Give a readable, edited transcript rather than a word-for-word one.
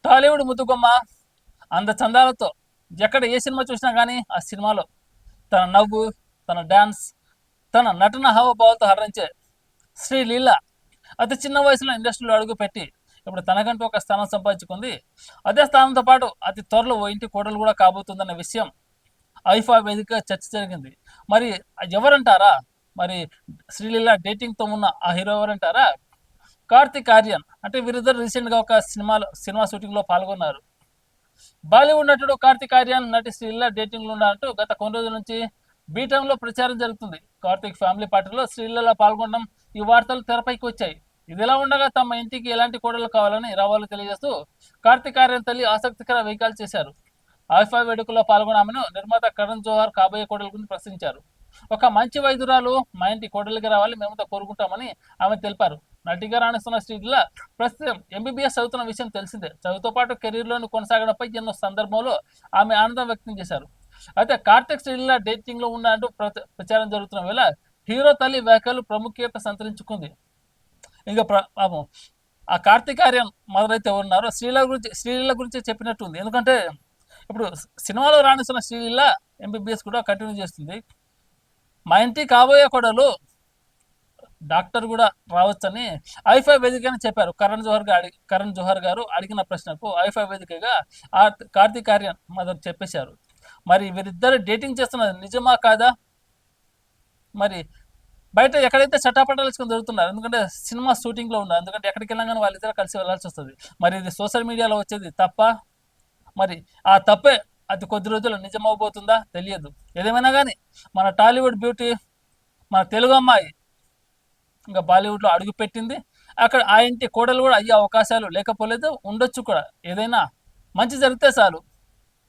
టాలీవుడ్ ముద్దుగుమ్మ చందాలతో ఎక్కడ ఏ సినిమా చూసినా కానీ ఆ సినిమాలో తన నవ్వు, తన డ్యాన్స్, తన నటన హావభావాలతో హరించే శ్రీలీల అతి చిన్న వయసులో ఇండస్ట్రీలో అడుగుపెట్టి ఇప్పుడు తనకంటూ ఒక స్థానం సంపాదించుకుంది. అదే స్థానంతో పాటు అతి త్వరలో ఓ ఇంటి కోడలు కూడా కాబోతుందన్న విషయం ఐఫా వేదికగా చర్చ జరిగింది. మరి ఎవరంటారా? మరి శ్రీలీల డేటింగ్తో ఉన్న ఆ హీరో ఎవరంటారా? కార్తిక్ ఆర్యన్. అంటే వీరిద్దరు రీసెంట్గా ఒక సినిమా షూటింగ్లో పాల్గొన్నారు. బాలీవుడ్ నటుడు కార్తిక్ ఆర్యన్ నటి శ్రీలీల డేటింగ్లో ఉన్నట్టు గత కొన్ని రోజుల నుంచి బీటంలో ప్రచారం జరుగుతుంది. కార్తిక్ ఫ్యామిలీ పార్టీలో శ్రీలీల పాల్గొనడం ఈ వార్తలు తెరపైకి వచ్చాయి. ఇదిలా ఉండగా తమ ఇంటికి ఎలాంటి కోడలు కావాలని రావాలో తెలియజేస్తూ కార్తిక్ ఆర్యన్ తల్లి ఆసక్తికర వ్యాఖ్యలు చేశారు. ఐఫా వేడుకల్లో పాల్గొన్నామని నిర్మాత కరణ్ జోహార్ కాబోయే కోడల గురించి ప్రశ్నించారు. ఒక మంచి వైద్యురాలు మా ఇంటి కోడలిగా రావాలి మేమంతా కోరుకుంటామని ఆమె తెలిపారు. నటిగా రాణిస్తున్న శ్రీలీల ప్రస్తుతం ఎంబీబీఎస్ చదువుతున్న విషయం తెలిసిందే. చదువుతో పాటు కెరీర్లోని కొనసాగడంపై ఎన్నో సందర్భంలో ఆమె ఆనందం వ్యక్తం చేశారు. అయితే కార్తిక్ శ్రీలీల డేటింగ్లో ఉన్నట్టు ప్రచారం జరుగుతున్న వేళ హీరో తల్లి వ్యాఖ్యలు ప్రాముఖ్యత సంతరించుకుంది. ఇంకా పాపం ఆ కార్తిక్ ఆర్యన్ మదర్ అయితే ఉన్నారో శ్రీలీల గురించి చెప్పినట్టుంది. ఎందుకంటే ఇప్పుడు సినిమాలో రాణిస్తున్న శ్రీలీల ఎంబీబీఎస్ కూడా కంటిన్యూ చేస్తుంది. మా ఇంటి కాబోయే కోడలు డాక్టర్ కూడా రావచ్చని ఐఫై వేదికగా చెప్పారు. కరణ్ జోహర్ గారు అడిగిన ప్రశ్నకు ఐఫై వేదికగా కార్తిక్ ఆర్యన్ మదర్ చెప్పేశారు. మరి వీరిద్దరు డేటింగ్ చేస్తున్నది నిజమా కాదా? మరి బయట ఎక్కడైతే చట్టాపట్టాలుసుకొని జరుగుతున్నారు, ఎందుకంటే సినిమా షూటింగ్లో ఉన్నారు, ఎందుకంటే ఎక్కడికి వెళ్ళగానే వాళ్ళిద్దరు కలిసి వెళ్ళాల్సి వస్తుంది. మరి ఇది సోషల్ మీడియాలో వచ్చేది తప్ప, మరి ఆ తప్పే అది కొద్ది రోజులు నిజమవబోతుందా తెలియదు. ఏదేమైనా కానీ మన టాలీవుడ్ బ్యూటీ, మన తెలుగు అమ్మాయి ఇంకా బాలీవుడ్లో అడుగు పెట్టింది. అక్కడ ఆ ఇంటి కోడలు కూడా అయ్యే అవకాశాలు లేకపోలేదు, ఉండొచ్చు కూడా. ఏదైనా మంచి జరిగితే చాలు.